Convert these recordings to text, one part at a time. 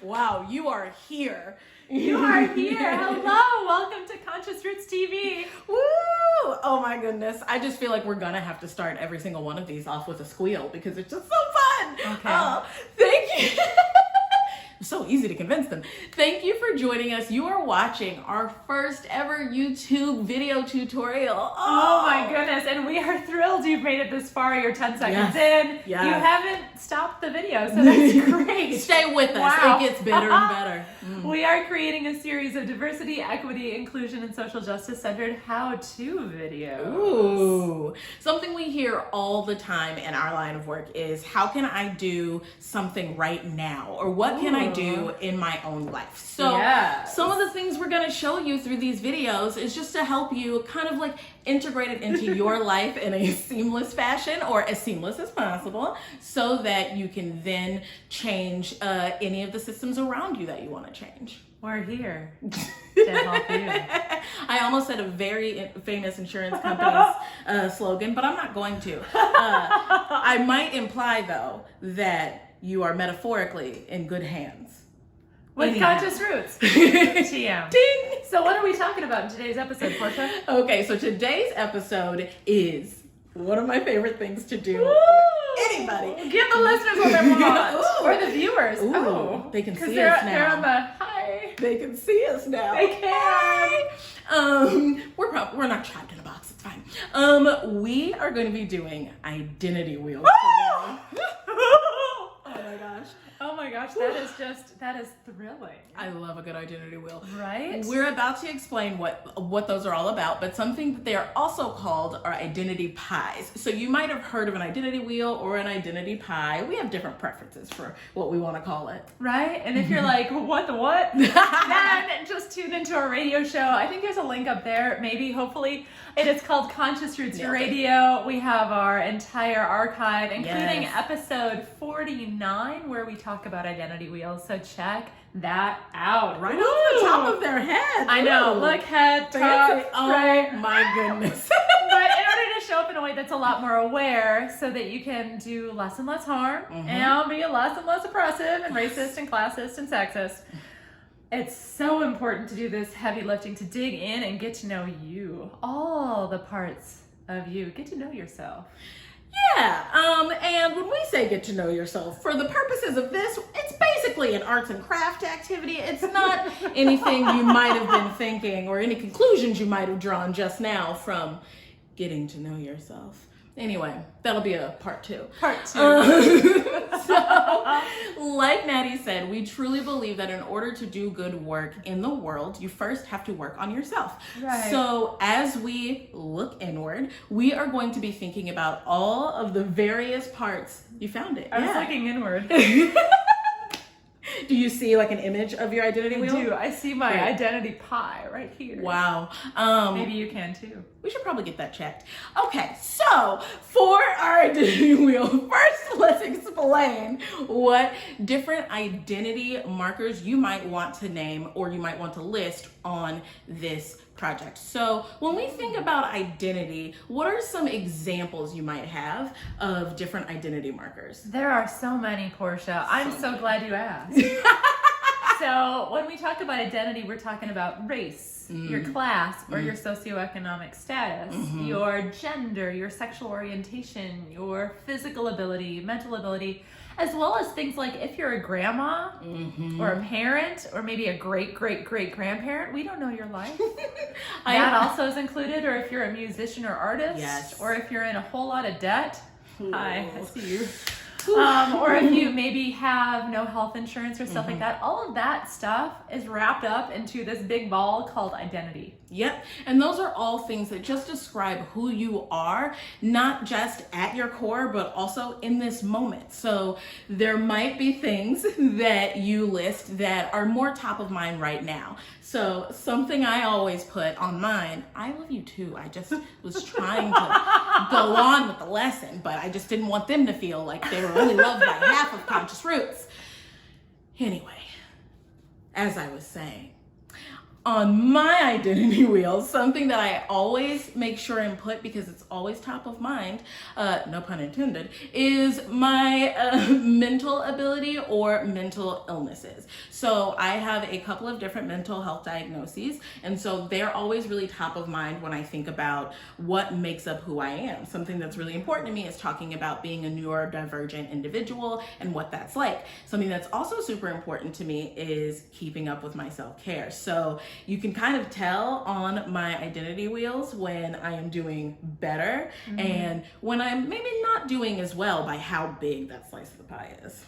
Wow, you are here. You are here. Hello. Welcome to Conscious Roots TV. Woo! Oh my goodness. I just feel like we're gonna have to start every single one of these off with a squeal because it's just so fun. Okay. Thank you. So easy to convince them. Thank you for joining us. You are watching our first ever YouTube video tutorial. Oh my goodness. And we are thrilled you've made it this far. You're 10 seconds in. Yes. You haven't stopped the video, so that's great. Stay with us. Wow. It gets better and better. We are creating a series of diversity, equity, inclusion, and social justice centered how-to videos. Ooh. Something we hear all the time in our line of work is, how can I do something right now? Or what can I do in my own life? So some of the things we're going to show you through these videos is just to help you kind of like integrate it into your life in a seamless fashion, or as seamless as possible, so that you can then change any of the systems around you that you want to change. We're here to help you. I almost said a very famous insurance company's slogan, but I'm not going to. I might imply, though, that you are metaphorically in good hands. With Conscious Roots. TM. Ding! So what are we talking about in today's episode, Porscha? Okay, so today's episode is one of my favorite things to do. Woo! Anybody. Give the listeners what they want. Ooh. Or the viewers. Ooh, Oh. they can see they're, us now. They're on the hi. They can see us now. They can. We're not trapped in a box. It's fine. We are going to be doing identity wheels today. Oh my gosh. Oh my gosh, that is thrilling. I love a good identity wheel. Right? We're about to explain what those are all about, but something that they are also called are identity pies. So you might have heard of an identity wheel or an identity pie. We have different preferences for what we want to call it. Right? And if you're like, what the what? Then just tune into our radio show. I think there's a link up there, maybe, hopefully. It is called Conscious Roots Radio. We have our entire archive, including episode 49, where we talk about identity wheels. So check that out. Right off the top of their head. I know. Ooh. Look, head, top, oh my goodness. But in order to show up in a way that's a lot more aware, so that you can do less and less harm and be less and less oppressive and racist and classist and sexist, it's so important to do this heavy lifting, to dig in and get to know you, all the parts of you. Get to know yourself. Yeah, and when we say get to know yourself, for the purposes of this, it's basically an arts and craft activity. It's not anything you might have been thinking or any conclusions you might have drawn just now from getting to know yourself. Anyway, that'll be a part 2. Part 2. So, like Nady said, we truly believe that in order to do good work in the world, you first have to work on yourself. Right. So as we look inward, we are going to be thinking about all of the various parts. You found it. I was looking inward. Do you see like an image of your identity wheel? I do. I see my identity pie right here. Wow. Maybe you can too. We should probably get that checked. Okay, so for our identity wheel, first let's explain what different identity markers you might want to name or you might want to list on this project. So when we think about identity, what are some examples you might have of different identity markers? There are so many, Porscha. I'm so glad you asked. So when we talk about identity, we're talking about race, your class, or your socioeconomic status, your gender, your sexual orientation, your physical ability, mental ability, as well as things like if you're a grandma or a parent or maybe a great-great-great-grandparent. We don't know your life. That also is included. Or if you're a musician or artist, or if you're in a whole lot of debt. Hi, I see you. Or if you maybe have no health insurance or stuff like that. All of that stuff is wrapped up into this big ball called identity. Yep. And those are all things that just describe who you are, not just at your core, but also in this moment. So there might be things that you list that are more top of mind right now. So something I always put on mine, I love you too. I just was trying to go on with the lesson, but I just didn't want them to feel like they were only loved by half of Conscious Roots. Anyway, as I was saying, on my identity wheel, something that I always make sure and put because it's always top of mind, no pun intended, is my mental ability or mental illnesses. So I have a couple of different mental health diagnoses, and so they're always really top of mind when I think about what makes up who I am. Something that's really important to me is talking about being a neurodivergent individual and what that's like. Something that's also super important to me is keeping up with my self-care. So you can kind of tell on my identity wheels when I am doing better and when I'm maybe not doing as well by how big that slice of the pie is.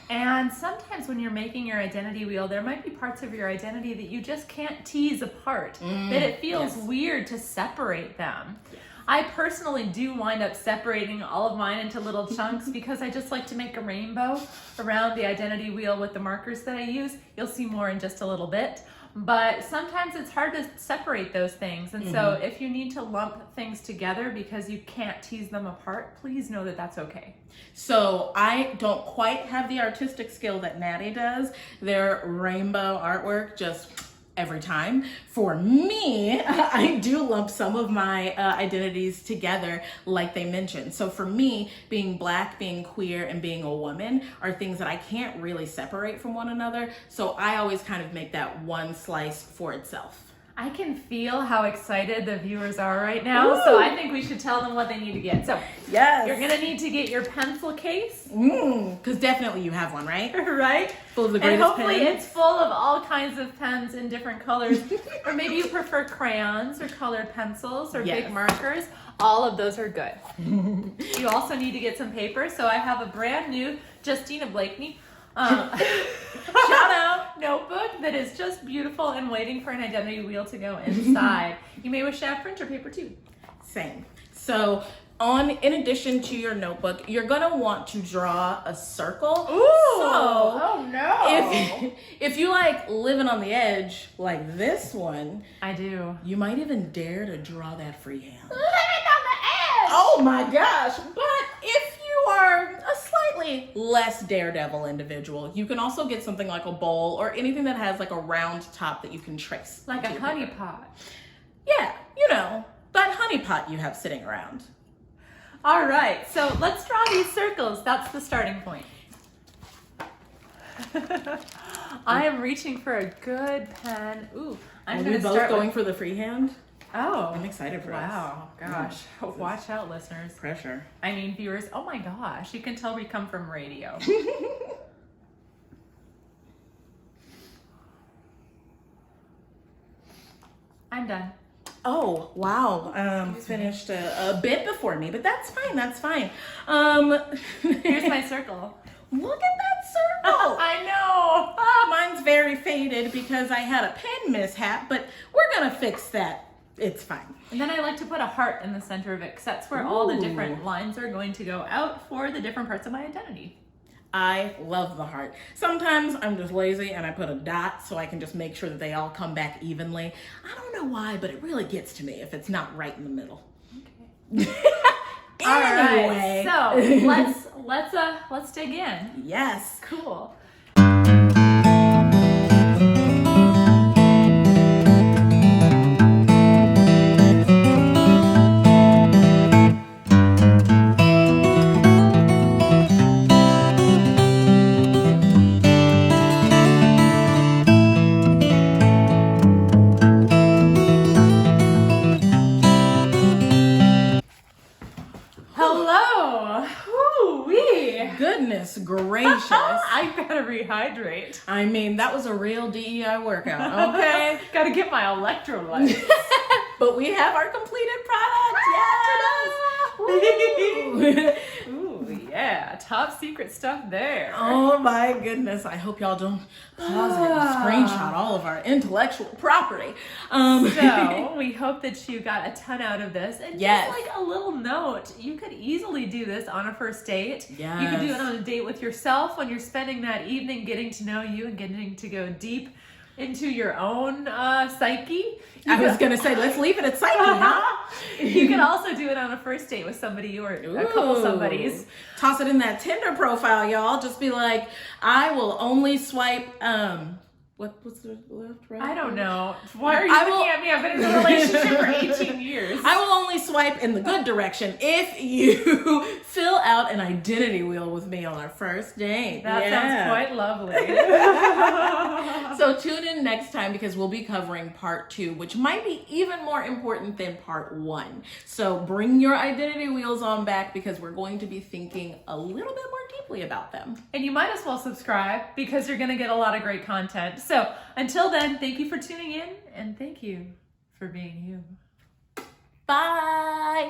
And sometimes when you're making your identity wheel, there might be parts of your identity that you just can't tease apart, that it feels weird to separate them. I personally do wind up separating all of mine into little chunks because I just like to make a rainbow around the identity wheel with the markers that I use. You'll see more in just a little bit. But sometimes it's hard to separate those things. And so if you need to lump things together because you can't tease them apart, please know that that's okay. So I don't quite have the artistic skill that Nady does. Their rainbow artwork just every time. For me, I do lump some of my identities together like they mentioned. So for me, being Black, being queer, and being a woman are things that I can't really separate from one another. So I always kind of make that one slice for itself. I can feel how excited the viewers are right now, so I think we should tell them what they need to get. So yes, you're gonna need to get your pencil case. Because definitely you have one, right? Right? Full of the greatest and hopefully pens. It's full of all kinds of pens in different colors. Or maybe you prefer crayons or colored pencils or big markers. All of those are good. You also need to get some paper. So I have a brand new Justina Blakeney shout out notebook that is just beautiful and waiting for an identity wheel to go inside. You may wish to have printer paper too. Same. So in addition to your notebook, you're gonna want to draw a circle. Ooh! So, oh no! If you like living on the edge like this one, I do. You might even dare to draw that freehand. Living on the edge! Oh my gosh! But if you are a slightly less daredevil individual, you can also get something like a bowl or anything that has like a round top that you can trace. Like a honey pot. Yeah, you know, that honey pot you have sitting around. All right, so let's draw these circles. That's the starting point. I am reaching for a good pen. Ooh, I'm going to start going for the freehand. Oh, I'm excited for us. Wow, gosh. Watch out, listeners. Pressure. I mean, viewers, oh my gosh. You can tell we come from radio. I'm done. Oh, wow. Finished a bit before me, but that's fine. That's fine. Here's my circle. Look at that circle. I know. Mine's very faded because I had a pen mishap, but we're going to fix that. It's fine. And then I like to put a heart in the center of it because that's where all the different lines are going to go out for the different parts of my identity. I love the heart. Sometimes I'm just lazy and I put a dot so I can just make sure that they all come back evenly. I don't know why, but it really gets to me if it's not right in the middle. Okay. Anyway. All right, so let's dig in. Yes. Cool. Goodness gracious. I better rehydrate. I mean, that was a real DEI workout, okay? Gotta get my electrolytes. But we have our completed product. Yes! Ooh, yeah. Top secret stuff there. Oh my goodness. I hope y'all don't pause it and screenshot all of our intellectual property. So we hope that you got a ton out of this. And yes, just like a little note, you could easily do this on a first date. Yes. You could do it on a date with yourself when you're spending that evening getting to know you and getting to go deep into your own psyche. I was going to say, let's leave it at psyche, huh? You can also do it on a first date with somebody or a couple somebodies. Toss it in that Tinder profile, y'all. Just be like, I will only swipe What's the left, right? I don't know. Why are you looking at me? I've been in a relationship for 18 years. I will only swipe in the good direction if you fill out an identity wheel with me on our first date. That sounds quite lovely. So tune in next time because we'll be covering part 2, which might be even more important than part 1. So bring your identity wheels on back because we're going to be thinking a little bit more deeply about them. And you might as well subscribe because you're going to get a lot of great content. So until then, thank you for tuning in and thank you for being you. Bye.